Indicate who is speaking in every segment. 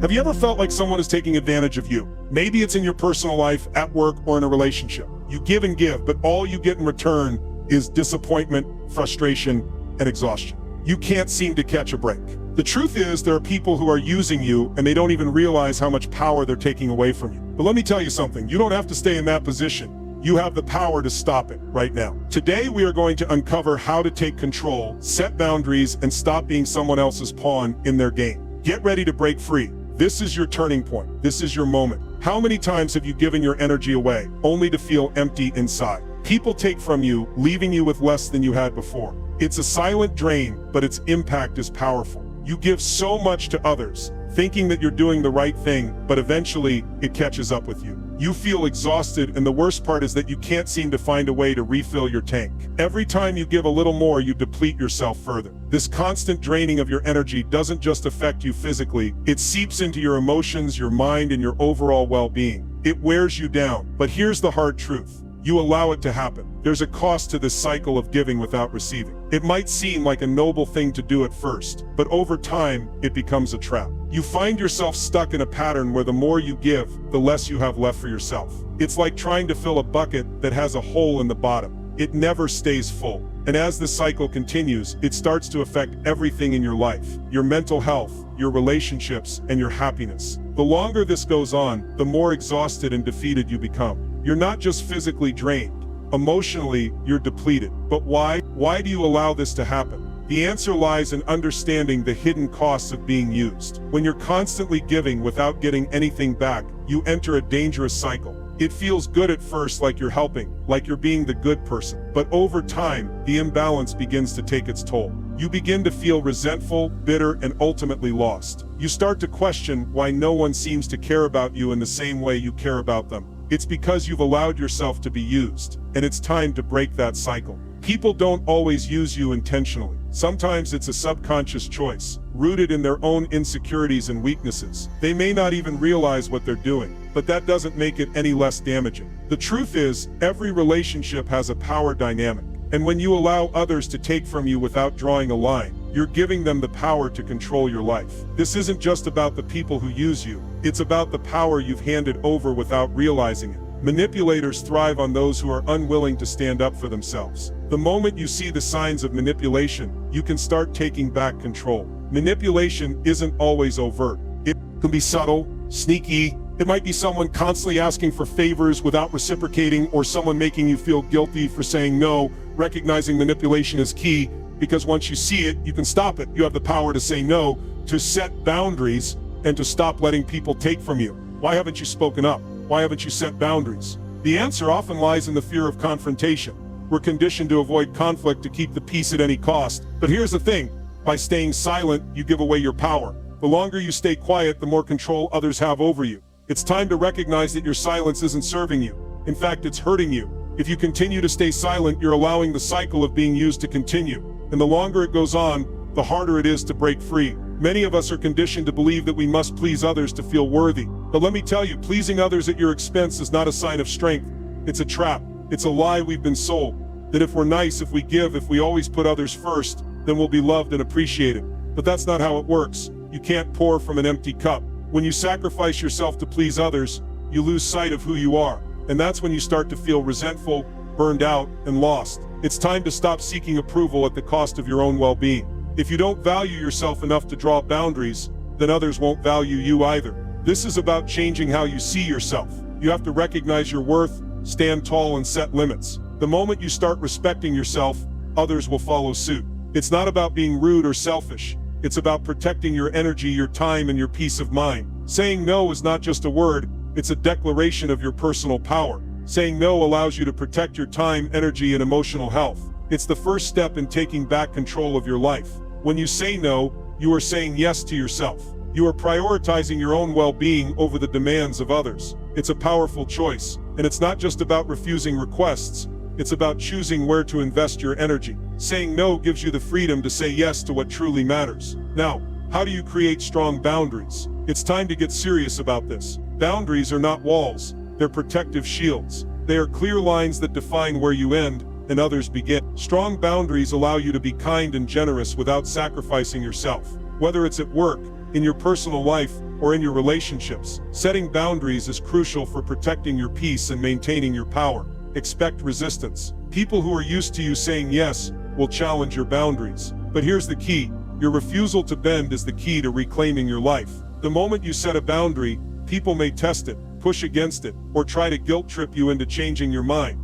Speaker 1: Have you ever felt like someone is taking advantage of you? Maybe it's in your personal life, at work, or in a relationship. You give and give, but all you get in return is disappointment, frustration, and exhaustion. You can't seem to catch a break. The truth is, there are people who are using you and they don't even realize how much power they're taking away from you. But let me tell you something, you don't have to stay in that position. You have the power to stop it right now. Today, we are going to uncover how to take control, set boundaries, and stop being someone else's pawn in their game. Get ready to break free. This is your turning point. This is your moment. How many times have you given your energy away, only to feel empty inside? People take from you, leaving you with less than you had before. It's a silent drain, but its impact is powerful. You give so much to others, thinking that you're doing the right thing, but eventually it catches up with you. You feel exhausted, and the worst part is that you can't seem to find a way to refill your tank. Every time you give a little more, you deplete yourself further. This constant draining of your energy doesn't just affect you physically, it seeps into your emotions, your mind, and your overall well-being. It wears you down. But here's the hard truth. You allow it to happen. There's a cost to this cycle of giving without receiving. It might seem like a noble thing to do at first, but over time, it becomes a trap. You find yourself stuck in a pattern where the more you give, the less you have left for yourself. It's like trying to fill a bucket that has a hole in the bottom. It never stays full. And as the cycle continues, it starts to affect everything in your life, your mental health, your relationships, and your happiness. The longer this goes on, the more exhausted and defeated you become. You're not just physically drained. Emotionally, you're depleted. But why? Why do you allow this to happen? The answer lies in understanding the hidden costs of being used. When you're constantly giving without getting anything back, you enter a dangerous cycle. It feels good at first, like you're helping, like you're being the good person. But over time, the imbalance begins to take its toll. You begin to feel resentful, bitter, and ultimately lost. You start to question why no one seems to care about you in the same way you care about them. It's because you've allowed yourself to be used, and it's time to break that cycle. People don't always use you intentionally. Sometimes it's a subconscious choice, rooted in their own insecurities and weaknesses. They may not even realize what they're doing, but that doesn't make it any less damaging. The truth is, every relationship has a power dynamic, and when you allow others to take from you without drawing a line, you're giving them the power to control your life. This isn't just about the people who use you, it's about the power you've handed over without realizing it. Manipulators thrive on those who are unwilling to stand up for themselves. The moment you see the signs of manipulation, you can start taking back control. Manipulation isn't always overt. It can be subtle, sneaky. It might be someone constantly asking for favors without reciprocating, or someone making you feel guilty for saying no. Recognizing manipulation is key, because once you see it, you can stop it. You have the power to say no, to set boundaries, and to stop letting people take from you. Why haven't you spoken up? Why haven't you set boundaries? The answer often lies in the fear of confrontation. We're conditioned to avoid conflict to keep the peace at any cost. But here's the thing, by staying silent, you give away your power. The longer you stay quiet, the more control others have over you. It's time to recognize that your silence isn't serving you. In fact, it's hurting you. If you continue to stay silent, you're allowing the cycle of being used to continue. And the longer it goes on, the harder it is to break free. Many of us are conditioned to believe that we must please others to feel worthy. But let me tell you, pleasing others at your expense is not a sign of strength. It's a trap. It's a lie we've been sold. That if we're nice, if we give, if we always put others first, then we'll be loved and appreciated. But that's not how it works. You can't pour from an empty cup. When you sacrifice yourself to please others, you lose sight of who you are. And that's when you start to feel resentful, burned out, and lost. It's time to stop seeking approval at the cost of your own well-being. If you don't value yourself enough to draw boundaries, then others won't value you either. This is about changing how you see yourself. You have to recognize your worth, stand tall, and set limits. The moment you start respecting yourself, others will follow suit. It's not about being rude or selfish. It's about protecting your energy, your time, and your peace of mind. Saying no is not just a word, it's a declaration of your personal power. Saying no allows you to protect your time, energy, and emotional health. It's the first step in taking back control of your life. When you say no, you are saying yes to yourself. You are prioritizing your own well-being over the demands of others. It's a powerful choice, and it's not just about refusing requests. It's about choosing where to invest your energy. Saying no gives you the freedom to say yes to what truly matters. Now, how do you create strong boundaries? It's time to get serious about this. Boundaries are not walls, they're protective shields. They are clear lines that define where you end and others begin. Strong boundaries allow you to be kind and generous without sacrificing yourself. Whether it's at work, In your personal life or in your relationships, setting boundaries is crucial for protecting your peace and maintaining your power. Expect resistance. People who are used to you saying yes will challenge your boundaries. But here's the key. Your refusal to bend is the key to reclaiming your life. The moment you set a boundary, people may test it, push against it, or try to guilt trip you into changing your mind.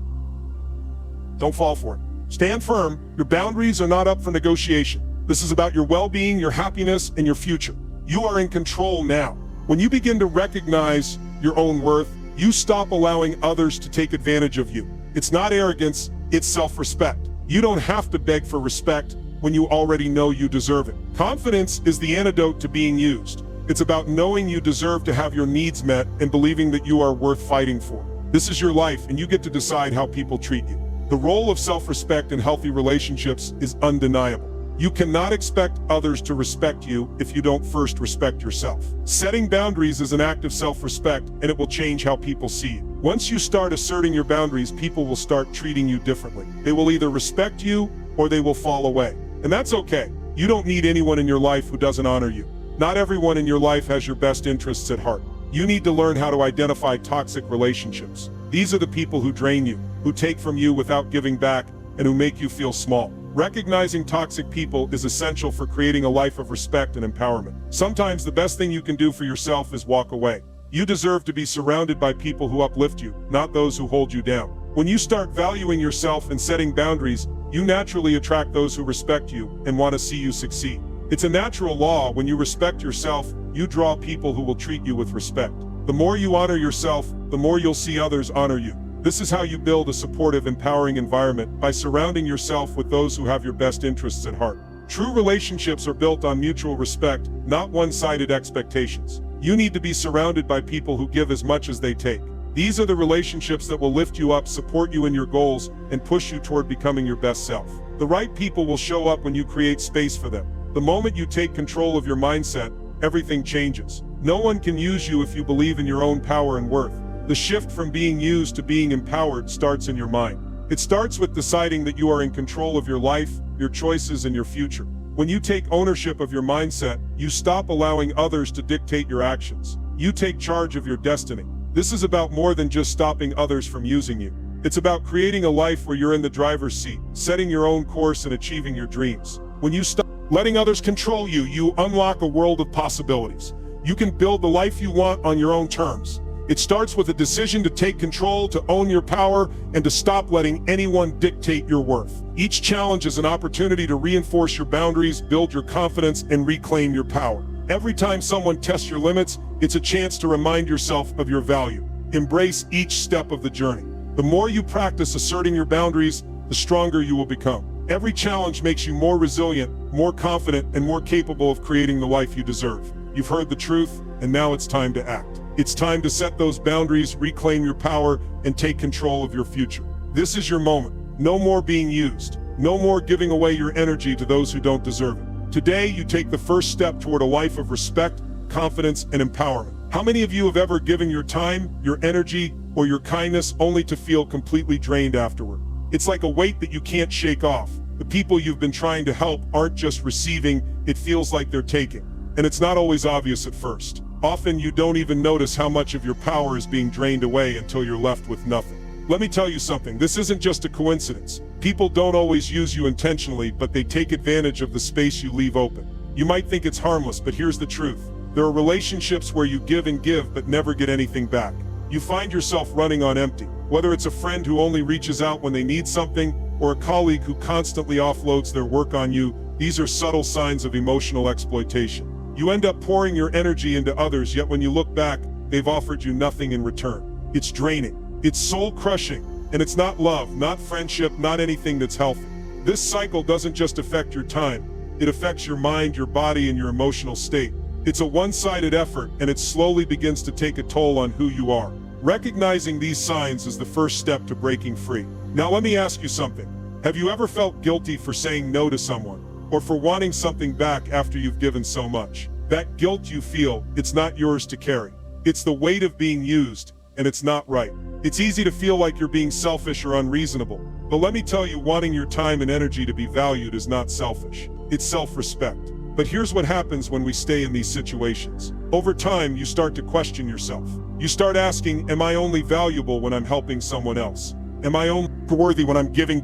Speaker 1: Don't fall for it. Stand firm. Your boundaries are not up for negotiation. This is about your well-being, your happiness, and your future. You are in control now. When you begin to recognize your own worth, you stop allowing others to take advantage of you. It's not arrogance, it's self-respect. You don't have to beg for respect when you already know you deserve it. Confidence is the antidote to being used. It's about knowing you deserve to have your needs met and believing that you are worth fighting for. This is your life, and you get to decide how people treat you. The role of self-respect in healthy relationships is undeniable. You cannot expect others to respect you if you don't first respect yourself. Setting boundaries is an act of self-respect, and it will change how people see you. Once you start asserting your boundaries, people will start treating you differently. They will either respect you or they will fall away. And that's okay. You don't need anyone in your life who doesn't honor you. Not everyone in your life has your best interests at heart. You need to learn how to identify toxic relationships. These are the people who drain you, who take from you without giving back, and who make you feel small. Recognizing toxic people is essential for creating a life of respect and empowerment. Sometimes the best thing you can do for yourself is walk away. You deserve to be surrounded by people who uplift you, not those who hold you down. When you start valuing yourself and setting boundaries, you naturally attract those who respect you and want to see you succeed. It's a natural law. When you respect yourself, you draw people who will treat you with respect. The more you honor yourself, the more you'll see others honor you. This is how you build a supportive, empowering environment, by surrounding yourself with those who have your best interests at heart. True relationships are built on mutual respect, not one-sided expectations. You need to be surrounded by people who give as much as they take. These are the relationships that will lift you up, support you in your goals, and push you toward becoming your best self. The right people will show up when you create space for them. The moment you take control of your mindset, everything changes. No one can use you if you believe in your own power and worth. The shift from being used to being empowered starts in your mind. It starts with deciding that you are in control of your life, your choices, and your future. When you take ownership of your mindset, you stop allowing others to dictate your actions. You take charge of your destiny. This is about more than just stopping others from using you. It's about creating a life where you're in the driver's seat, setting your own course and achieving your dreams. When you stop letting others control you, you unlock a world of possibilities. You can build the life you want on your own terms. It starts with a decision to take control, to own your power, and to stop letting anyone dictate your worth. Each challenge is an opportunity to reinforce your boundaries, build your confidence, and reclaim your power. Every time someone tests your limits, it's a chance to remind yourself of your value. Embrace each step of the journey. The more you practice asserting your boundaries, the stronger you will become. Every challenge makes you more resilient, more confident, and more capable of creating the life you deserve. You've heard the truth, and now it's time to act. It's time to set those boundaries, reclaim your power, and take control of your future. This is your moment. No more being used. No more giving away your energy to those who don't deserve it. Today, you take the first step toward a life of respect, confidence, and empowerment. How many of you have ever given your time, your energy, or your kindness only to feel completely drained afterward? It's like a weight that you can't shake off. The people you've been trying to help aren't just receiving, it feels like they're taking. And it's not always obvious at first. Often you don't even notice how much of your power is being drained away until you're left with nothing. Let me tell you something, this isn't just a coincidence. People don't always use you intentionally, but they take advantage of the space you leave open. You might think it's harmless, but here's the truth. There are relationships where you give and give, but never get anything back. You find yourself running on empty. Whether it's a friend who only reaches out when they need something, or a colleague who constantly offloads their work on you, these are subtle signs of emotional exploitation. You end up pouring your energy into others, yet when you look back, they've offered you nothing in return. It's draining, it's soul-crushing, and it's not love, not friendship, not anything that's healthy. This cycle doesn't just affect your time, it affects your mind, your body, and your emotional state. It's a one-sided effort, and it slowly begins to take a toll on who you are. Recognizing these signs is the first step to breaking free. Now let me ask you something. Have you ever felt guilty for saying no to someone, or for wanting something back after you've given so much? That guilt you feel, it's not yours to carry. It's the weight of being used, and it's not right. It's easy to feel like you're being selfish or unreasonable, but let me tell you, wanting your time and energy to be valued is not selfish. It's self-respect. But here's what happens when we stay in these situations. Over time, you start to question yourself. You start asking, am I only valuable when I'm helping someone else? Am I only worthy when I'm giving?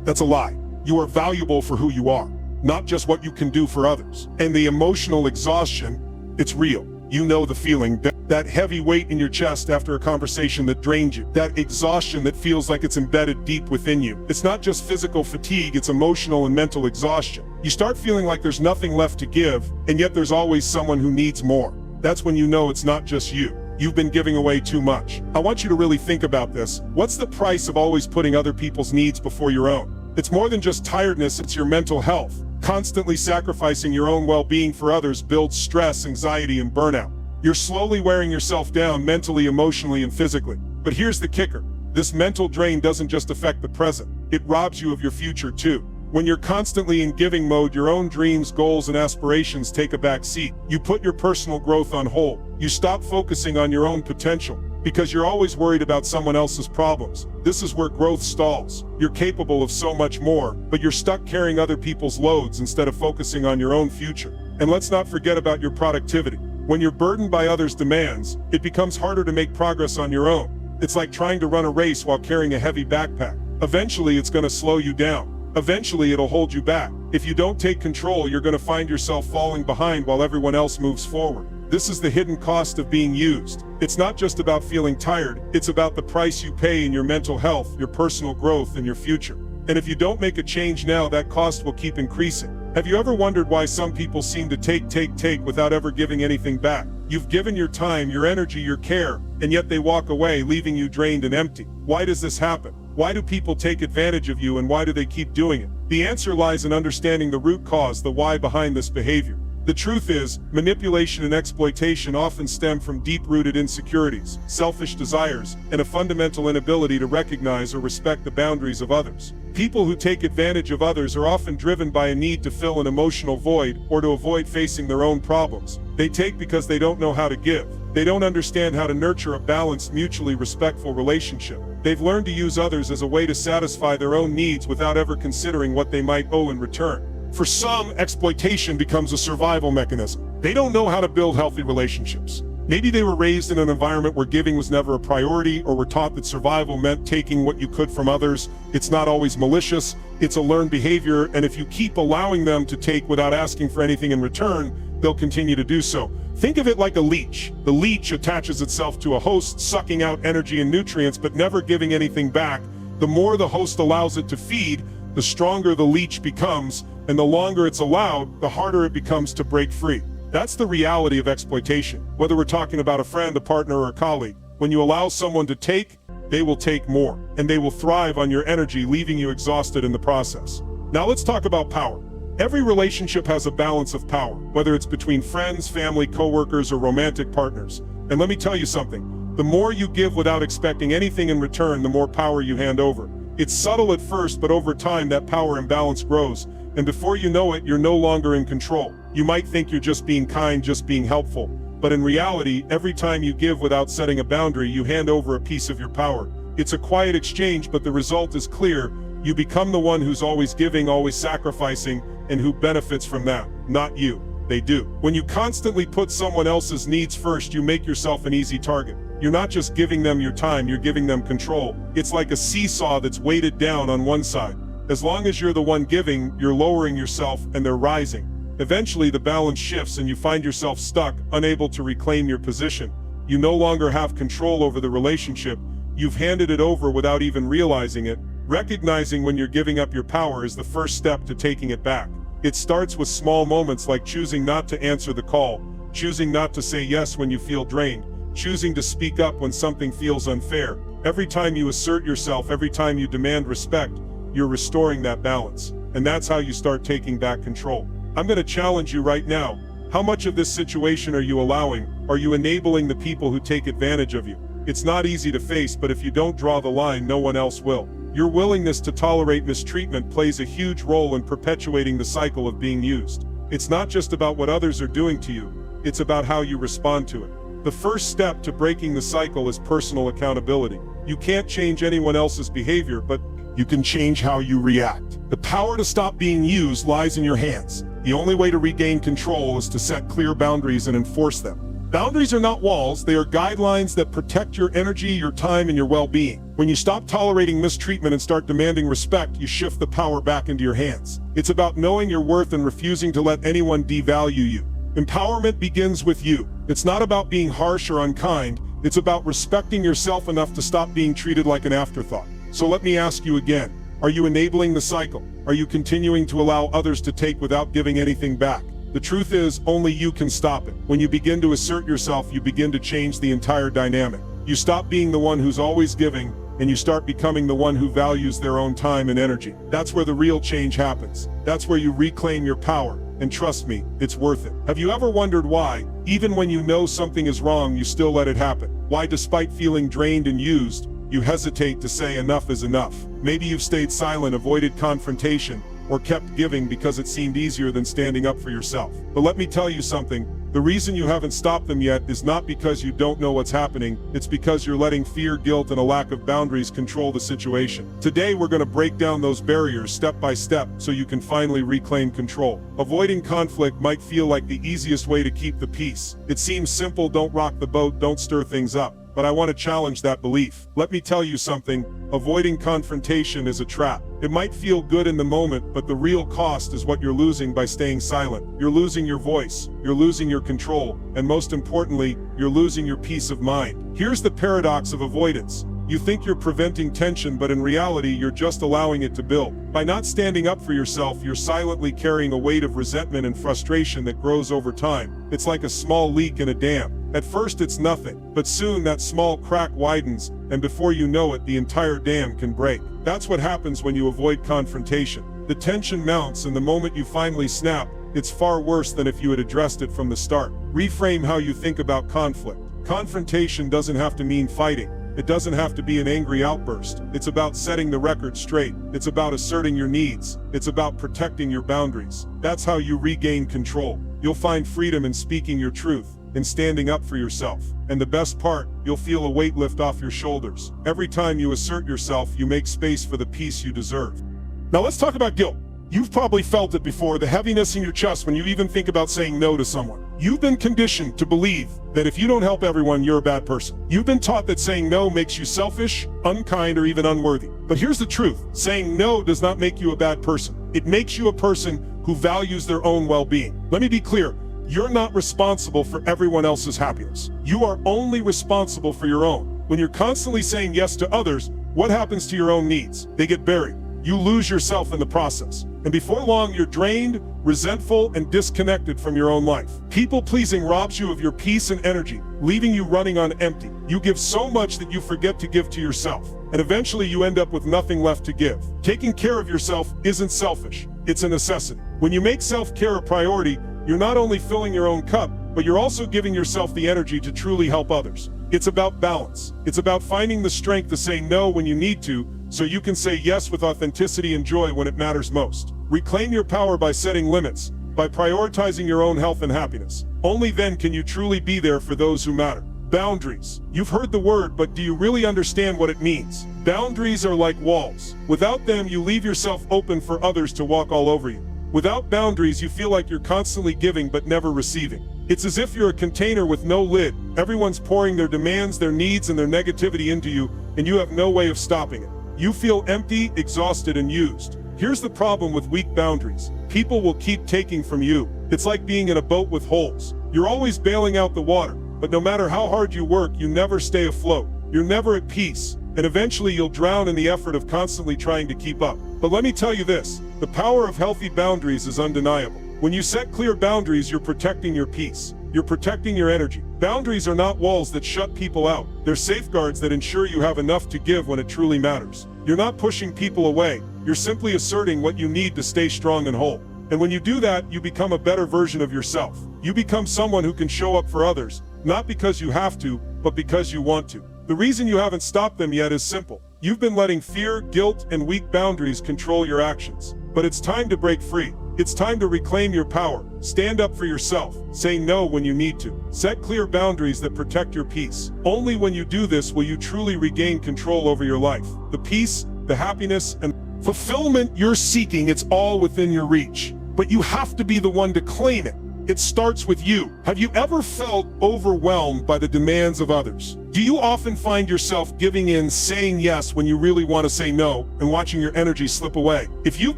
Speaker 1: That's a lie. You are valuable for who you are, not just what you can do for others. And the emotional exhaustion, it's real. You know the feeling, that heavy weight in your chest after a conversation that drained you, that exhaustion that feels like it's embedded deep within you. It's not just physical fatigue, it's emotional and mental exhaustion. You start feeling like there's nothing left to give, and yet there's always someone who needs more. That's when you know it's not just you. You've been giving away too much. I want you to really think about this. What's the price of always putting other people's needs before your own? It's more than just tiredness, it's your mental health. Constantly sacrificing your own well-being for others builds stress, anxiety, and burnout. You're slowly wearing yourself down mentally, emotionally, and physically. But here's the kicker. This mental drain doesn't just affect the present. It robs you of your future too. When you're constantly in giving mode, your own dreams, goals, and aspirations take a back seat. You put your personal growth on hold. You stop focusing on your own potential because you're always worried about someone else's problems. This is where growth stalls. You're capable of so much more, but you're stuck carrying other people's loads instead of focusing on your own future. And let's not forget about your productivity. When you're burdened by others' demands, it becomes harder to make progress on your own. It's like trying to run a race while carrying a heavy backpack. Eventually, it's going to slow you down. Eventually, it'll hold you back. If you don't take control, you're going to find yourself falling behind while everyone else moves forward. This is the hidden cost of being used. It's not just about feeling tired, it's about the price you pay in your mental health, your personal growth, and your future. And if you don't make a change now, that cost will keep increasing. Have you ever wondered why some people seem to take without ever giving anything back? You've given your time, your energy, your care, and yet they walk away, leaving you drained and empty. Why does this happen? Why do people take advantage of you, and why do they keep doing it? The answer lies in understanding the root cause, the why behind this behavior. The truth is, manipulation and exploitation often stem from deep-rooted insecurities, selfish desires, and a fundamental inability to recognize or respect the boundaries of others. People who take advantage of others are often driven by a need to fill an emotional void or to avoid facing their own problems. They take because they don't know how to give. They don't understand how to nurture a balanced, mutually respectful relationship. They've learned to use others as a way to satisfy their own needs without ever considering what they might owe in return. For some, exploitation becomes a survival mechanism. They don't know how to build healthy relationships. Maybe they were raised in an environment where giving was never a priority, or were taught that survival meant taking what you could from others. It's not always malicious, it's a learned behavior, and if you keep allowing them to take without asking for anything in return, they'll continue to do so. Think of it like a leech. The leech attaches itself to a host, sucking out energy and nutrients, but never giving anything back. The more the host allows it to feed, the stronger the leech becomes, and the longer it's allowed, the harder it becomes to break free. That's the reality of exploitation. Whether we're talking about a friend, a partner, or a colleague, when you allow someone to take, they will take more, and they will thrive on your energy, leaving you exhausted in the process. Now let's talk about power. Every relationship has a balance of power, whether it's between friends, family, coworkers, or romantic partners. And let me tell you something, the more you give without expecting anything in return, the more power you hand over. It's subtle at first, but over time that power imbalance grows, and before you know it, you're no longer in control. You might think you're just being kind, just being helpful, but in reality, every time you give without setting a boundary, you hand over a piece of your power. It's a quiet exchange, but the result is clear. You become the one who's always giving, always sacrificing, and who benefits from that, not you. They do. When you constantly put someone else's needs first, you make yourself an easy target. You're not just giving them your time, you're giving them control. It's like a seesaw that's weighted down on one side. As long as you're the one giving, you're lowering yourself and they're rising. Eventually the balance shifts and you find yourself stuck, unable to reclaim your position. You no longer have control over the relationship. You've handed it over without even realizing it. Recognizing when you're giving up your power is the first step to taking it back. It starts with small moments like choosing not to answer the call, choosing not to say yes when you feel drained, choosing to speak up when something feels unfair. Every time you assert yourself, every time you demand respect, you're restoring that balance. And that's how you start taking back control. I'm going to challenge you right now. How much of this situation are you allowing? Are you enabling the people who take advantage of you? It's not easy to face, but if you don't draw the line, no one else will. Your willingness to tolerate mistreatment plays a huge role in perpetuating the cycle of being used. It's not just about what others are doing to you, it's about how you respond to it. The first step to breaking the cycle is personal accountability. You can't change anyone else's behavior, but you can change how you react. The power to stop being used lies in your hands. The only way to regain control is to set clear boundaries and enforce them. Boundaries are not walls, they are guidelines that protect your energy, your time, and your well-being. When you stop tolerating mistreatment and start demanding respect, you shift the power back into your hands. It's about knowing your worth and refusing to let anyone devalue you. Empowerment begins with you. It's not about being harsh or unkind, it's about respecting yourself enough to stop being treated like an afterthought. So let me ask you again, are you enabling the cycle? Are you continuing to allow others to take without giving anything back? The truth is, only you can stop it. When you begin to assert yourself, you begin to change the entire dynamic. You stop being the one who's always giving, and you start becoming the one who values their own time and energy. That's where the real change happens. That's where you reclaim your power. And trust me, it's worth it. Have you ever wondered why, even when you know something is wrong, you still let it happen? Why, despite feeling drained and used, you hesitate to say enough is enough? Maybe you've stayed silent, avoided confrontation, or kept giving because it seemed easier than standing up for yourself. But let me tell you something, the reason you haven't stopped them yet is not because you don't know what's happening, it's because you're letting fear, guilt, and a lack of boundaries control the situation. Today we're going to break down those barriers step by step so you can finally reclaim control. Avoiding conflict might feel like the easiest way to keep the peace. It seems simple, don't rock the boat, don't stir things up. But I want to challenge that belief. Let me tell you something, avoiding confrontation is a trap. It might feel good in the moment, but the real cost is what you're losing by staying silent. You're losing your voice, you're losing your control, and most importantly, you're losing your peace of mind. Here's the paradox of avoidance. You think you're preventing tension, but in reality, you're just allowing it to build. By not standing up for yourself, you're silently carrying a weight of resentment and frustration that grows over time. It's like a small leak in a dam. At first it's nothing, but soon that small crack widens, and before you know it, the entire dam can break. That's what happens when you avoid confrontation. The tension mounts, and the moment you finally snap, it's far worse than if you had addressed it from the start. Reframe how you think about conflict. Confrontation doesn't have to mean fighting. It doesn't have to be an angry outburst. It's about setting the record straight. It's about asserting your needs. It's about protecting your boundaries. That's how you regain control. You'll find freedom in speaking your truth, in standing up for yourself. And the best part, you'll feel a weight lift off your shoulders. Every time you assert yourself, you make space for the peace you deserve. Now let's talk about guilt. You've probably felt it before, the heaviness in your chest when you even think about saying no to someone. You've been conditioned to believe that if you don't help everyone, you're a bad person. You've been taught that saying no makes you selfish, unkind, or even unworthy. But here's the truth, saying no does not make you a bad person. It makes you a person who values their own well-being. Let me be clear, you're not responsible for everyone else's happiness. You are only responsible for your own. When you're constantly saying yes to others, what happens to your own needs? They get buried. You lose yourself in the process. And before long, you're drained, resentful, and disconnected from your own life. People-pleasing robs you of your peace and energy, leaving you running on empty. You give so much that you forget to give to yourself. And eventually you end up with nothing left to give. Taking care of yourself isn't selfish, it's a necessity. When you make self-care a priority, you're not only filling your own cup, but you're also giving yourself the energy to truly help others. It's about balance. It's about finding the strength to say no when you need to, so you can say yes with authenticity and joy when it matters most. Reclaim your power by setting limits, by prioritizing your own health and happiness. Only then can you truly be there for those who matter. Boundaries. You've heard the word, but do you really understand what it means? Boundaries are like walls. Without them, you leave yourself open for others to walk all over you. Without boundaries, you feel like you're constantly giving but never receiving. It's as if you're a container with no lid. Everyone's pouring their demands, their needs, and their negativity into you, and you have no way of stopping it. You feel empty, exhausted, and used. Here's the problem with weak boundaries. People will keep taking from you. It's like being in a boat with holes. You're always bailing out the water, but no matter how hard you work, you never stay afloat. You're never at peace, and eventually you'll drown in the effort of constantly trying to keep up. But let me tell you this, the power of healthy boundaries is undeniable. When you set clear boundaries, you're protecting your peace. You're protecting your energy. Boundaries are not walls that shut people out. They're safeguards that ensure you have enough to give when it truly matters. You're not pushing people away. You're simply asserting what you need to stay strong and whole. And when you do that, you become a better version of yourself. You become someone who can show up for others, not because you have to, but because you want to. The reason you haven't stopped them yet is simple. You've been letting fear, guilt, and weak boundaries control your actions. But it's time to break free. It's time to reclaim your power. Stand up for yourself. Say no when you need to. Set clear boundaries that protect your peace. Only when you do this will you truly regain control over your life. The peace, the happiness, and fulfillment you're seeking, it's all within your reach. but you have to be the one to claim it. It starts with you. Have you ever felt overwhelmed by the demands of others? Do you often find yourself giving in, saying yes when you really want to say no, and watching your energy slip away? If you've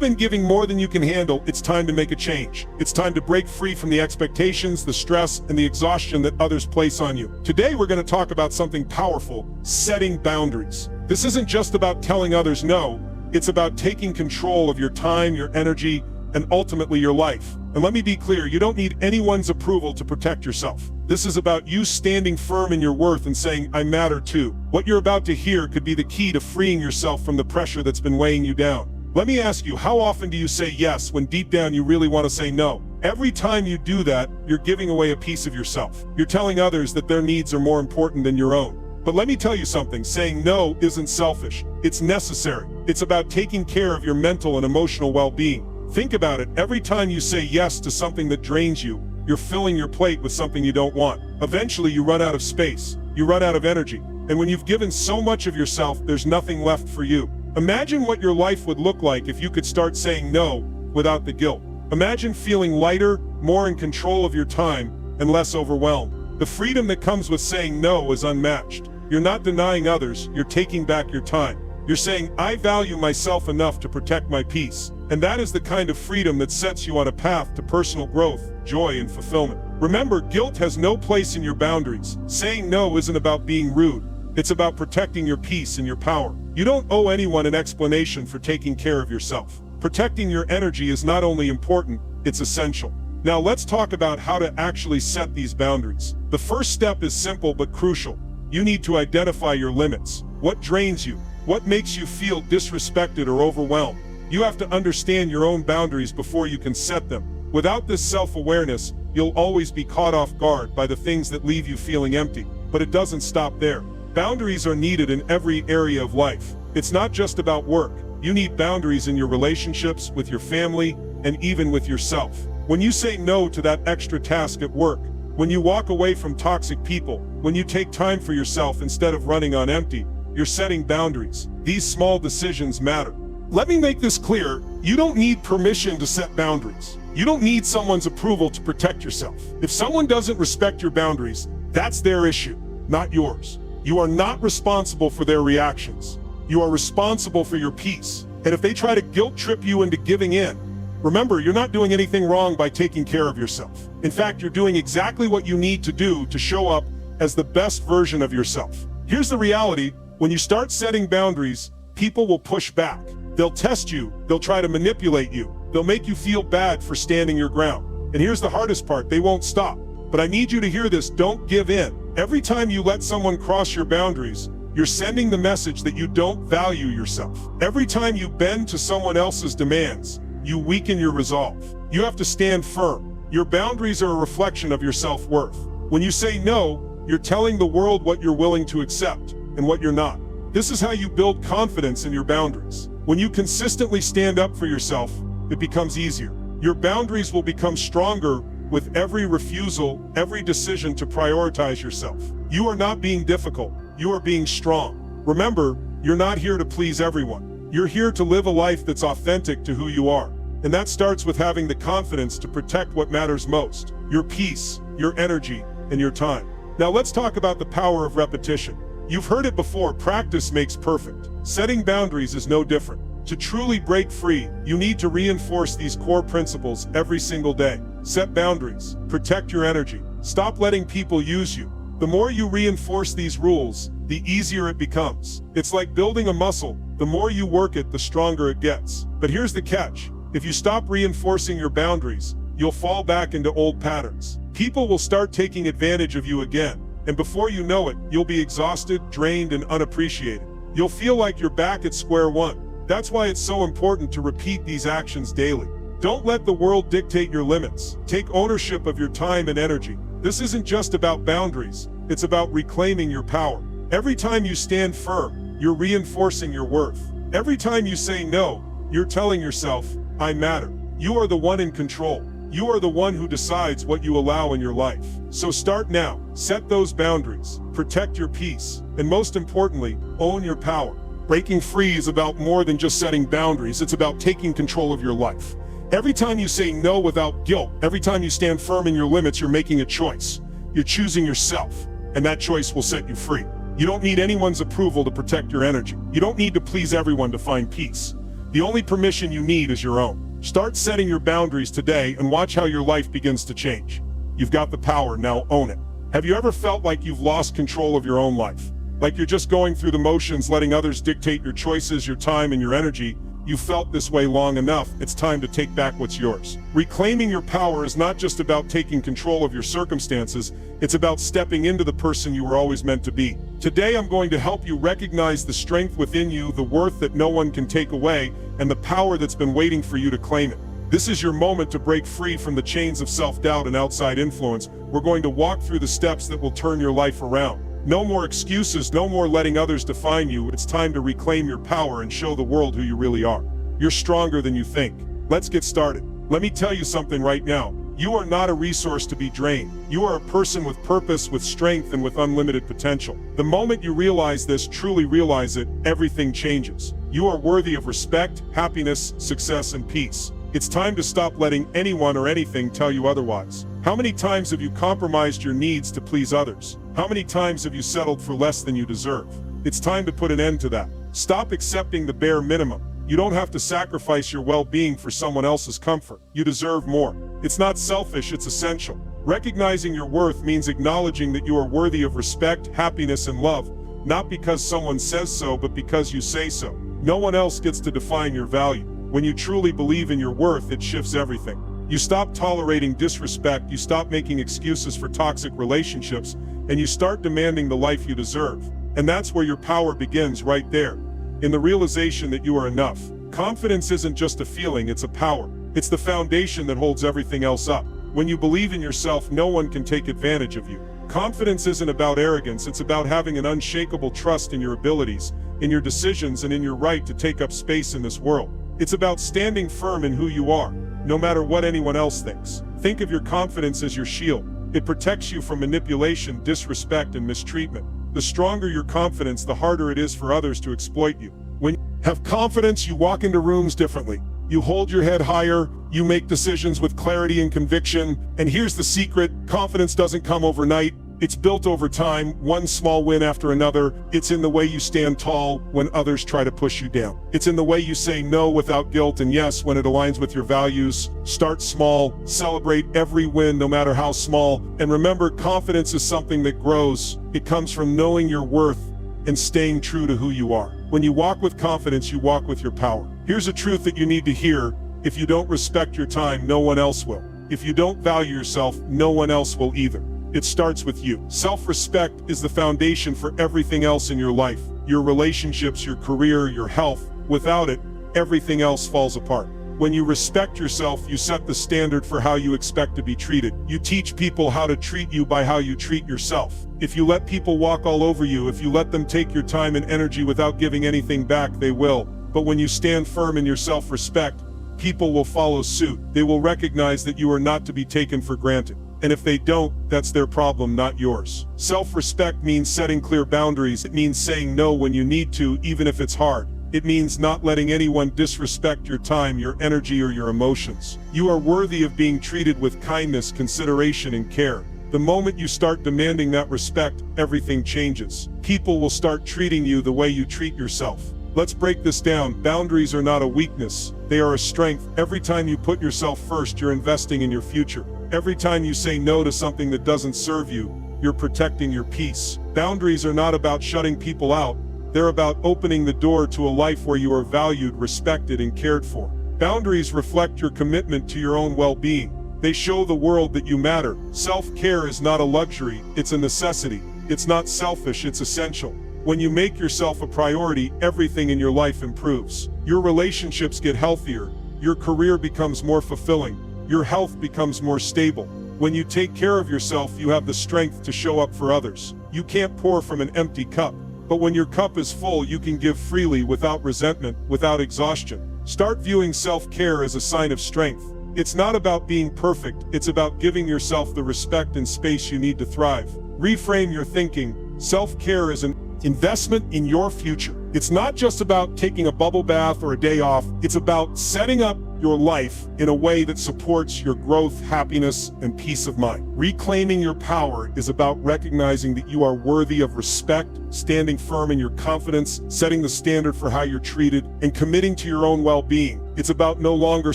Speaker 1: been giving more than you can handle, it's time to make a change. It's time to break free from the expectations, the stress, and the exhaustion that others place on you. Today, we're going to talk about something powerful: setting boundaries. This isn't just about telling others no, it's about taking control of your time, your energy, and ultimately your life. And let me be clear, you don't need anyone's approval to protect yourself. This is about you standing firm in your worth and saying, I matter too. What you're about to hear could be the key to freeing yourself from the pressure that's been weighing you down. Let me ask you, how often do you say yes when deep down you really want to say no? Every time you do that, you're giving away a piece of yourself. You're telling others that their needs are more important than your own. But let me tell you something, saying no isn't selfish. It's necessary. It's about taking care of your mental and emotional well-being. Think about it, every time you say yes to something that drains you, you're filling your plate with something you don't want. Eventually you run out of space, you run out of energy, and when you've given so much of yourself, there's nothing left for you. Imagine what your life would look like if you could start saying no without the guilt. Imagine feeling lighter, more in control of your time, and less overwhelmed. The freedom that comes with saying no is unmatched. You're not denying others, you're taking back your time. You're saying, I value myself enough to protect my peace. And that is the kind of freedom that sets you on a path to personal growth, joy, and fulfillment. Remember, guilt has no place in your boundaries. Saying no isn't about being rude. It's about protecting your peace and your power. You don't owe anyone an explanation for taking care of yourself. Protecting your energy is not only important, it's essential. Now let's talk about how to actually set these boundaries. The first step is simple but crucial. You need to identify your limits. What drains you? What makes you feel disrespected or overwhelmed? You have to understand your own boundaries before you can set them. Without this self-awareness, you'll always be caught off guard by the things that leave you feeling empty. But it doesn't stop there. Boundaries are needed in every area of life. It's not just about work. You need boundaries in your relationships, with your family, and even with yourself. When you say no to that extra task at work, when you walk away from toxic people, when you take time for yourself instead of running on empty, you're setting boundaries. These small decisions matter. Let me make this clear, you don't need permission to set boundaries. You don't need someone's approval to protect yourself. If someone doesn't respect your boundaries, that's their issue, not yours. You are not responsible for their reactions. You are responsible for your peace. And if they try to guilt trip you into giving in, remember, you're not doing anything wrong by taking care of yourself. In fact, you're doing exactly what you need to do to show up as the best version of yourself. Here's the reality, when you start setting boundaries, people will push back. They'll test you, they'll try to manipulate you, they'll make you feel bad for standing your ground. And here's the hardest part, they won't stop. But I need you to hear this, don't give in. Every time you let someone cross your boundaries, you're sending the message that you don't value yourself. Every time you bend to someone else's demands, you weaken your resolve. You have to stand firm. Your boundaries are a reflection of your self-worth. When you say no, you're telling the world what you're willing to accept and what you're not. This is how you build confidence in your boundaries. When you consistently stand up for yourself, it becomes easier. Your boundaries will become stronger with every refusal, every decision to prioritize yourself. You are not being difficult, you are being strong. Remember, you're not here to please everyone. You're here to live a life that's authentic to who you are. And that starts with having the confidence to protect what matters most: your peace, your energy, and your time. Now let's talk about the power of repetition. You've heard it before, practice makes perfect. Setting boundaries is no different. To truly break free, you need to reinforce these core principles every single day. Set boundaries, protect your energy, stop letting people use you. The more you reinforce these rules, the easier it becomes. It's like building a muscle. The more you work it, the stronger it gets. But here's the catch. If you stop reinforcing your boundaries, you'll fall back into old patterns. People will start taking advantage of you again. And before you know it, you'll be exhausted, drained, and unappreciated. You'll feel like you're back at square one. That's why it's so important to repeat these actions daily. Don't let the world dictate your limits. Take ownership of your time and energy. This isn't just about boundaries, it's about reclaiming your power. Every time you stand firm, you're reinforcing your worth. Every time you say no, you're telling yourself, I matter. You are the one in control. You are the one who decides what you allow in your life. So start now, set those boundaries, protect your peace, and most importantly, own your power. Breaking free is about more than just setting boundaries, it's about taking control of your life. Every time you say no without guilt, every time you stand firm in your limits, you're making a choice. You're choosing yourself, and that choice will set you free. You don't need anyone's approval to protect your energy. You don't need to please everyone to find peace. The only permission you need is your own. Start setting your boundaries today and watch how your life begins to change. You've got the power, now own it. Have you ever felt like you've lost control of your own life? Like you're just going through the motions, letting others dictate your choices, your time, and your energy? You've felt this way long enough. It's time to take back what's yours. Reclaiming your power is not just about taking control of your circumstances, it's about stepping into the person you were always meant to be. Today, I'm going to help you recognize the strength within you, the worth that no one can take away, and the power that's been waiting for you to claim it. This is your moment to break free from the chains of self-doubt and outside influence. We're going to walk through the steps that will turn your life around. No more excuses, no more letting others define you. It's time to reclaim your power and show the world who you really are. You're stronger than you think. Let's get started. Let me tell you something right now. You are not a resource to be drained. You are a person with purpose, with strength, and with unlimited potential. The moment you realize this, truly realize it, everything changes. You are worthy of respect, happiness, success, and peace. It's time to stop letting anyone or anything tell you otherwise. How many times have you compromised your needs to please others? How many times have you settled for less than you deserve? It's time to put an end to that. Stop accepting the bare minimum. You don't have to sacrifice your well-being for someone else's comfort. You deserve more. It's not selfish, it's essential. Recognizing your worth means acknowledging that you are worthy of respect, happiness, and love, not because someone says so, but because you say so. No one else gets to define your value. When you truly believe in your worth, it shifts everything. You stop tolerating disrespect, you stop making excuses for toxic relationships, and you start demanding the life you deserve. And that's where your power begins, right there, in the realization that you are enough. Confidence isn't just a feeling, it's a power. It's the foundation that holds everything else up. When you believe in yourself, no one can take advantage of you. Confidence isn't about arrogance, it's about having an unshakable trust in your abilities, in your decisions, and in your right to take up space in this world. It's about standing firm in who you are, no matter what anyone else thinks. Think of your confidence as your shield. It protects you from manipulation, disrespect, and mistreatment. The stronger your confidence, the harder it is for others to exploit you. When you have confidence, you walk into rooms differently. You hold your head higher, you make decisions with clarity and conviction. And here's the secret: confidence doesn't come overnight. It's built over time, one small win after another. It's in the way you stand tall when others try to push you down. It's in the way you say no without guilt and yes when it aligns with your values. Start small, celebrate every win no matter how small. And remember, confidence is something that grows. It comes from knowing your worth and staying true to who you are. When you walk with confidence, you walk with your power. Here's a truth that you need to hear: if you don't respect your time, no one else will. If you don't value yourself, no one else will either. It starts with you. Self-respect is the foundation for everything else in your life. Your relationships, your career, your health. Without it, everything else falls apart. When you respect yourself, you set the standard for how you expect to be treated. You teach people how to treat you by how you treat yourself. If you let people walk all over you, if you let them take your time and energy without giving anything back, they will. But when you stand firm in your self-respect, people will follow suit. They will recognize that you are not to be taken for granted. And if they don't, that's their problem, not yours. Self-respect means setting clear boundaries. It means saying no when you need to, even if it's hard. It means not letting anyone disrespect your time, your energy, or your emotions. You are worthy of being treated with kindness, consideration, and care. The moment you start demanding that respect, everything changes. People will start treating you the way you treat yourself. Let's break this down. Boundaries are not a weakness, they are a strength. Every time you put yourself first, you're investing in your future. Every time you say no to something that doesn't serve you, you're protecting your peace. Boundaries are not about shutting people out, they're about opening the door to a life where you are valued, respected, and cared for. Boundaries reflect your commitment to your own well-being. They show the world that you matter. Self-care is not a luxury, it's a necessity. It's not selfish, it's essential. When you make yourself a priority, everything in your life improves. Your relationships get healthier, your career becomes more fulfilling, your health becomes more stable. When you take care of yourself, you have the strength to show up for others. You can't pour from an empty cup, but when your cup is full, you can give freely without resentment, without exhaustion. Start viewing self-care as a sign of strength. It's not about being perfect, it's about giving yourself the respect and space you need to thrive. Reframe your thinking. Self-care is an investment in your future. It's not just about taking a bubble bath or a day off. It's about setting up your life in a way that supports your growth, happiness, and peace of mind. Reclaiming your power is about recognizing that you are worthy of respect, standing firm in your confidence, setting the standard for how you're treated, and committing to your own well-being. It's about no longer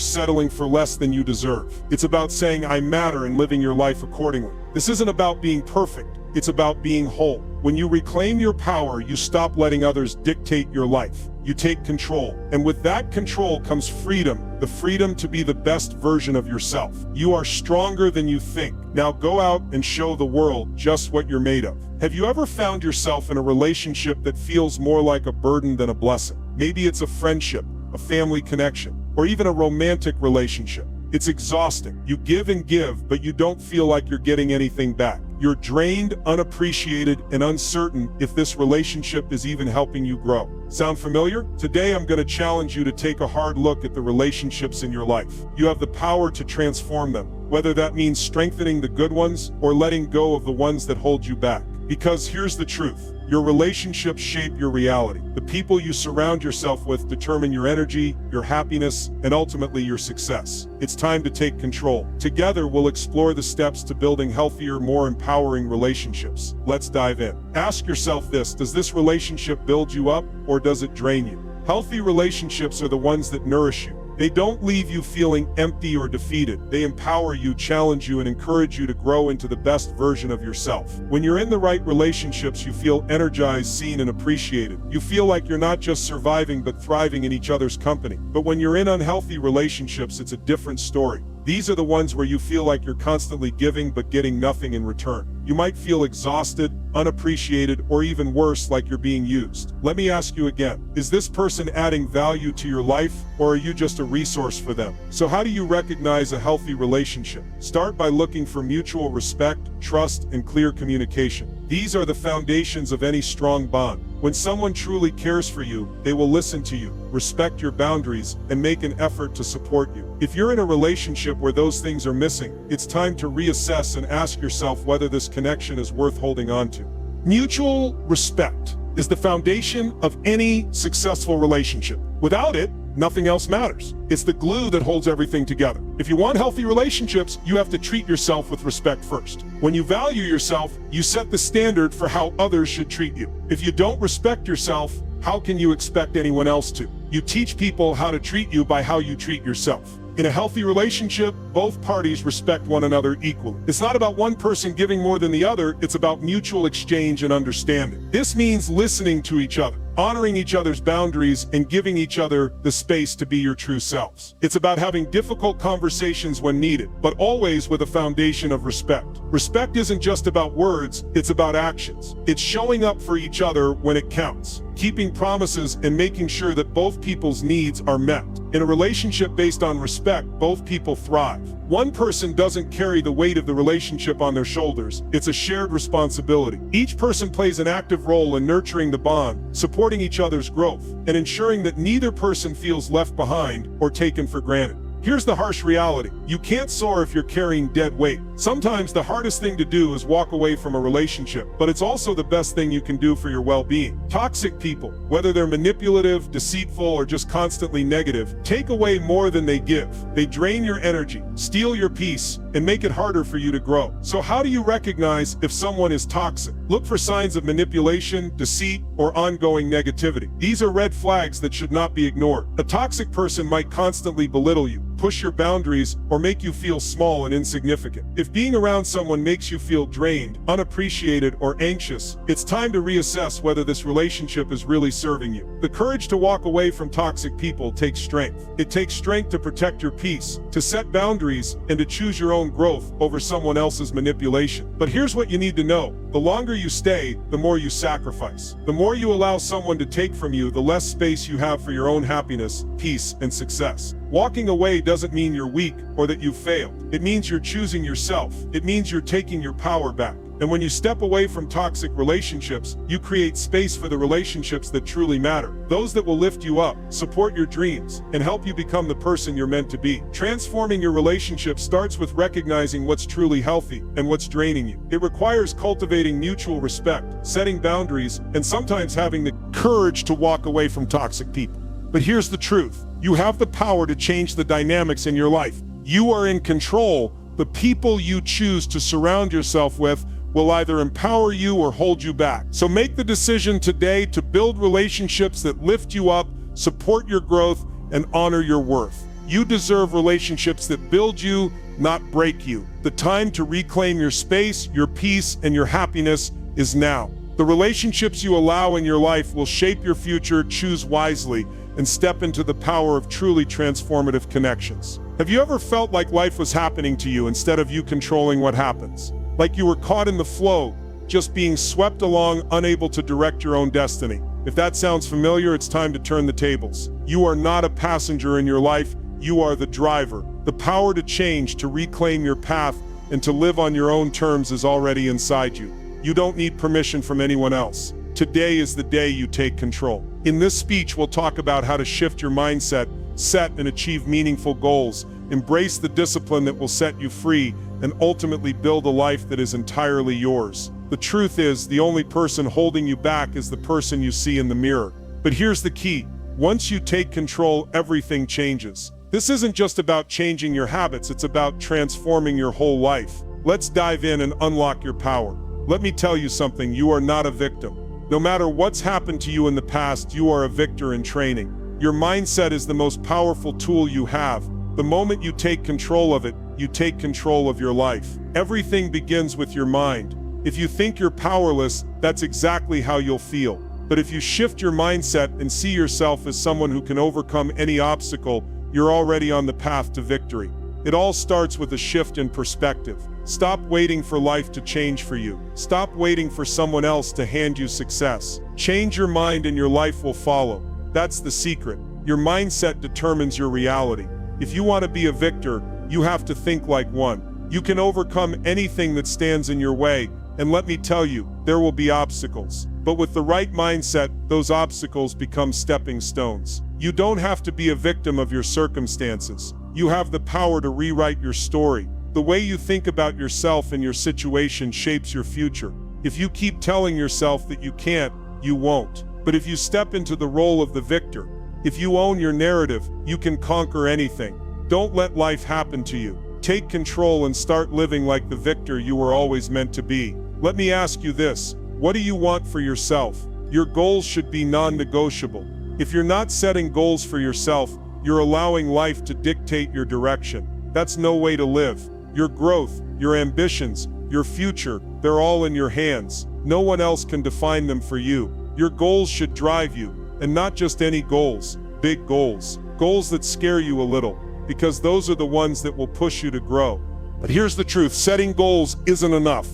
Speaker 1: settling for less than you deserve. It's about saying, I matter, and living your life accordingly. This isn't about being perfect. It's about being whole. When you reclaim your power, you stop letting others dictate your life. You take control. And with that control comes freedom, the freedom to be the best version of yourself. You are stronger than you think. Now go out and show the world just what you're made of. Have you ever found yourself in a relationship that feels more like a burden than a blessing? Maybe it's a friendship, a family connection, or even a romantic relationship. It's exhausting. You give, but you don't feel like you're getting anything back. You're drained, unappreciated, and uncertain if this relationship is even helping you grow. Sound familiar? Today I'm going to challenge you to take a hard look at the relationships in your life. You have the power to transform them, whether that means strengthening the good ones or letting go of the ones that hold you back. Because here's the truth. Your relationships shape your reality. The people you surround yourself with determine your energy, your happiness, and ultimately your success. It's time to take control. Together, we'll explore the steps to building healthier, more empowering relationships. Let's dive in. Ask yourself this: does this relationship build you up or does it drain you? Healthy relationships are the ones that nourish you. They don't leave you feeling empty or defeated. They empower you, challenge you, and encourage you to grow into the best version of yourself. When you're in the right relationships, you feel energized, seen, and appreciated. You feel like you're not just surviving but thriving in each other's company. But when you're in unhealthy relationships, it's a different story. These are the ones where you feel like you're constantly giving but getting nothing in return. You might feel exhausted, unappreciated, or even worse, like you're being used. Let me ask you again, is this person adding value to your life, or are you just a resource for them? So how do you recognize a healthy relationship? Start by looking for mutual respect, trust, and clear communication. These are the foundations of any strong bond. When someone truly cares for you, they will listen to you, respect your boundaries, and make an effort to support you. If you're in a relationship where those things are missing, it's time to reassess and ask yourself whether this connection is worth holding on to. Mutual respect is the foundation of any successful relationship. Without it, nothing else matters. It's the glue that holds everything together. If you want healthy relationships, you have to treat yourself with respect first. When you value yourself, you set the standard for how others should treat you. If you don't respect yourself, how can you expect anyone else to? You teach people how to treat you by how you treat yourself. In a healthy relationship, both parties respect one another equally. It's not about one person giving more than the other, it's about mutual exchange and understanding. This means listening to each other, honoring each other's boundaries, and giving each other the space to be your true selves. It's about having difficult conversations when needed, but always with a foundation of respect. Respect isn't just about words, it's about actions. It's showing up for each other when it counts, keeping promises, and making sure that both people's needs are met. In a relationship based on respect, both people thrive. One person doesn't carry the weight of the relationship on their shoulders. It's a shared responsibility. Each person plays an active role in nurturing the bond, supporting each other's growth, and ensuring that neither person feels left behind or taken for granted. Here's the harsh reality. You can't soar if you're carrying dead weight. Sometimes the hardest thing to do is walk away from a relationship, but it's also the best thing you can do for your well-being. Toxic people, whether they're manipulative, deceitful, or just constantly negative, take away more than they give. They drain your energy, steal your peace, and make it harder for you to grow. So how do you recognize if someone is toxic? Look for signs of manipulation, deceit, or ongoing negativity. These are red flags that should not be ignored. A toxic person might constantly belittle you, push your boundaries, or make you feel small and insignificant. If being around someone makes you feel drained, unappreciated, or anxious, it's time to reassess whether this relationship is really serving you. The courage to walk away from toxic people takes strength. It takes strength to protect your peace, to set boundaries, and to choose your own growth over someone else's manipulation. But here's what you need to know. The longer you stay, the more you sacrifice. The more you allow someone to take from you, the less space you have for your own happiness, peace, and success. Walking away doesn't mean you're weak or that you failed. It means you're choosing yourself. It means you're taking your power back. And when you step away from toxic relationships, you create space for the relationships that truly matter. Those that will lift you up, support your dreams, and help you become the person you're meant to be. Transforming your relationship starts with recognizing what's truly healthy and what's draining you. It requires cultivating mutual respect, setting boundaries, and sometimes having the courage to walk away from toxic people. But here's the truth. You have the power to change the dynamics in your life. You are in control. The people you choose to surround yourself with will either empower you or hold you back. So make the decision today to build relationships that lift you up, support your growth, and honor your worth. You deserve relationships that build you, not break you. The time to reclaim your space, your peace, and your happiness is now. The relationships you allow in your life will shape your future. Choose wisely and step into the power of truly transformative connections. Have you ever felt like life was happening to you instead of you controlling what happens? Like you were caught in the flow, just being swept along, unable to direct your own destiny? If that sounds familiar, it's time to turn the tables. You are not a passenger in your life, you are the driver. The power to change, to reclaim your path, and to live on your own terms is already inside you. You don't need permission from anyone else. Today is the day you take control. In this speech, we'll talk about how to shift your mindset, set and achieve meaningful goals, embrace the discipline that will set you free, and ultimately build a life that is entirely yours. The truth is, the only person holding you back is the person you see in the mirror. But here's the key. Once you take control, everything changes. This isn't just about changing your habits, it's about transforming your whole life. Let's dive in and unlock your power. Let me tell you something, you are not a victim. No matter what's happened to you in the past, you are a victor in training. Your mindset is the most powerful tool you have. The moment you take control of it, you take control of your life. Everything begins with your mind. If you think you're powerless, that's exactly how you'll feel. But if you shift your mindset and see yourself as someone who can overcome any obstacle, you're already on the path to victory. It all starts with a shift in perspective. Stop waiting for life to change for you. Stop waiting for someone else to hand you success. Change your mind and your life will follow. That's the secret. Your mindset determines your reality. If you want to be a victor, you have to think like one. You can overcome anything that stands in your way, and let me tell you, there will be obstacles. But with the right mindset, those obstacles become stepping stones. You don't have to be a victim of your circumstances. You have the power to rewrite your story. The way you think about yourself and your situation shapes your future. If you keep telling yourself that you can't, you won't. But if you step into the role of the victor, if you own your narrative, you can conquer anything. Don't let life happen to you. Take control and start living like the victor you were always meant to be. Let me ask you this. What do you want for yourself? Your goals should be non-negotiable. If you're not setting goals for yourself, you're allowing life to dictate your direction. That's no way to live. Your growth, your ambitions, your future, they're all in your hands. No one else can define them for you. Your goals should drive you, and not just any goals, big goals. Goals that scare you a little, because those are the ones that will push you to grow. But here's the truth, setting goals isn't enough.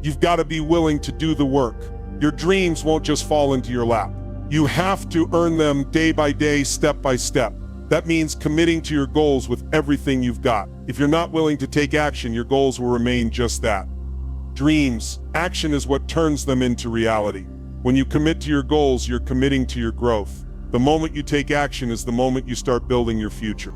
Speaker 1: You've got to be willing to do the work. Your dreams won't just fall into your lap. You have to earn them day by day, step by step. That means committing to your goals with everything you've got. If you're not willing to take action, your goals will remain just that. Dreams, action is what turns them into reality. When you commit to your goals, you're committing to your growth. The moment you take action is the moment you start building your future.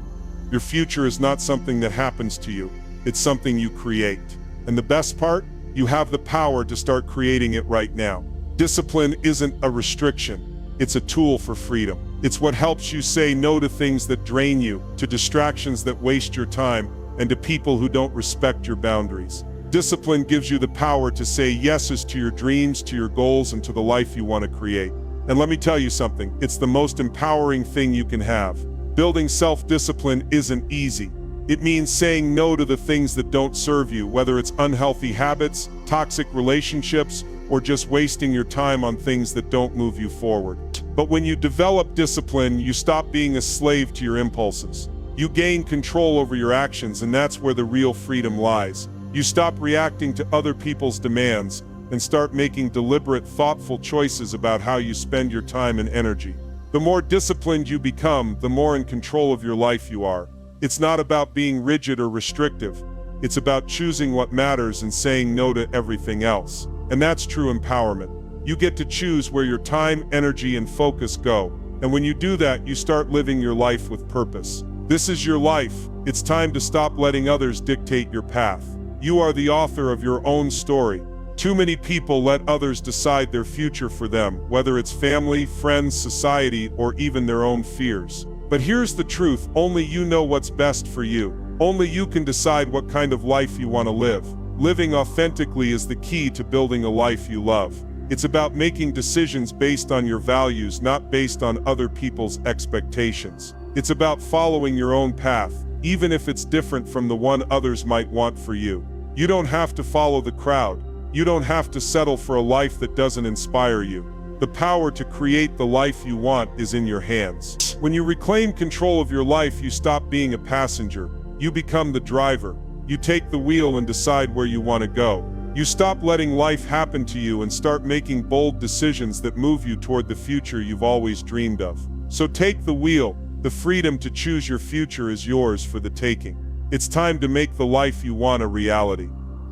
Speaker 1: Your future is not something that happens to you. It's something you create. And the best part? You have the power to start creating it right now. Discipline isn't a restriction. It's a tool for freedom. It's what helps you say no to things that drain you, to distractions that waste your time, and to people who don't respect your boundaries. Discipline gives you the power to say yeses to your dreams, to your goals, and to the life you want to create. And let me tell you something, it's the most empowering thing you can have. Building self-discipline isn't easy. It means saying no to the things that don't serve you, whether it's unhealthy habits, toxic relationships, or just wasting your time on things that don't move you forward. But when you develop discipline, you stop being a slave to your impulses. You gain control over your actions, and that's where the real freedom lies. You stop reacting to other people's demands and start making deliberate, thoughtful choices about how you spend your time and energy. The more disciplined you become, the more in control of your life you are. It's not about being rigid or restrictive. It's about choosing what matters and saying no to everything else. And that's true empowerment. You get to choose where your time, energy, and focus go. And when you do that, you start living your life with purpose. This is your life. It's time to stop letting others dictate your path. You are the author of your own story. Too many people let others decide their future for them, whether it's family, friends, society, or even their own fears. But here's the truth, only you know what's best for you. Only you can decide what kind of life you want to live. Living authentically is the key to building a life you love. It's about making decisions based on your values, not based on other people's expectations. It's about following your own path, even if it's different from the one others might want for you. You don't have to follow the crowd. You don't have to settle for a life that doesn't inspire you. The power to create the life you want is in your hands. When you reclaim control of your life, you stop being a passenger. You become the driver. You take the wheel and decide where you want to go. You stop letting life happen to you and start making bold decisions that move you toward the future you've always dreamed of. So take the wheel. The freedom to choose your future is yours for the taking. It's time to make the life you want a reality.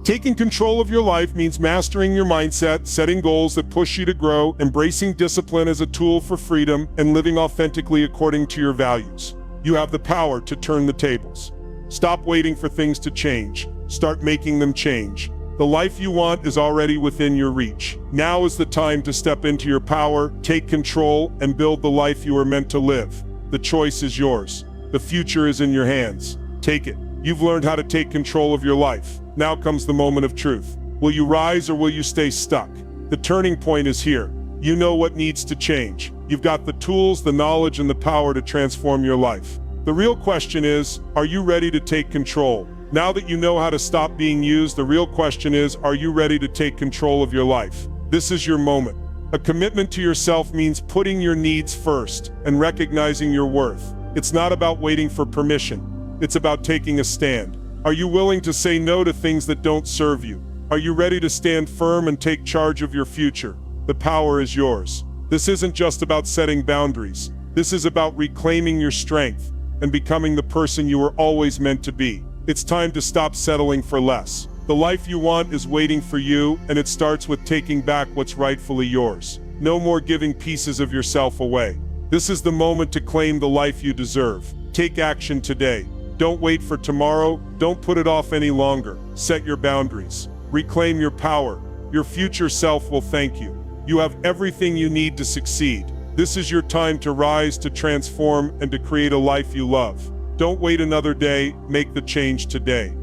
Speaker 1: Taking control of your life means mastering your mindset, setting goals that push you to grow, embracing discipline as a tool for freedom, and living authentically according to your values. You have the power to turn the tables. Stop waiting for things to change. Start making them change. The life you want is already within your reach. Now is the time to step into your power, take control, and build the life you are meant to live. The choice is yours. The future is in your hands. Take it. You've learned how to take control of your life. Now comes the moment of truth. Will you rise or will you stay stuck? The turning point is here. You know what needs to change. You've got the tools, the knowledge, and the power to transform your life. The real question is, are you ready to take control? Now that you know how to stop being used, the real question is, are you ready to take control of your life? This is your moment. A commitment to yourself means putting your needs first and recognizing your worth. It's not about waiting for permission. It's about taking a stand. Are you willing to say no to things that don't serve you? Are you ready to stand firm and take charge of your future? The power is yours. This isn't just about setting boundaries. This is about reclaiming your strength and becoming the person you were always meant to be. It's time to stop settling for less. The life you want is waiting for you, and it starts with taking back what's rightfully yours. No more giving pieces of yourself away. This is the moment to claim the life you deserve. Take action today. Don't wait for tomorrow. Don't put it off any longer. Set your boundaries. Reclaim your power. Your future self will thank you. You have everything you need to succeed. This is your time to rise, to transform, and to create a life you love. Don't wait another day. Make the change today.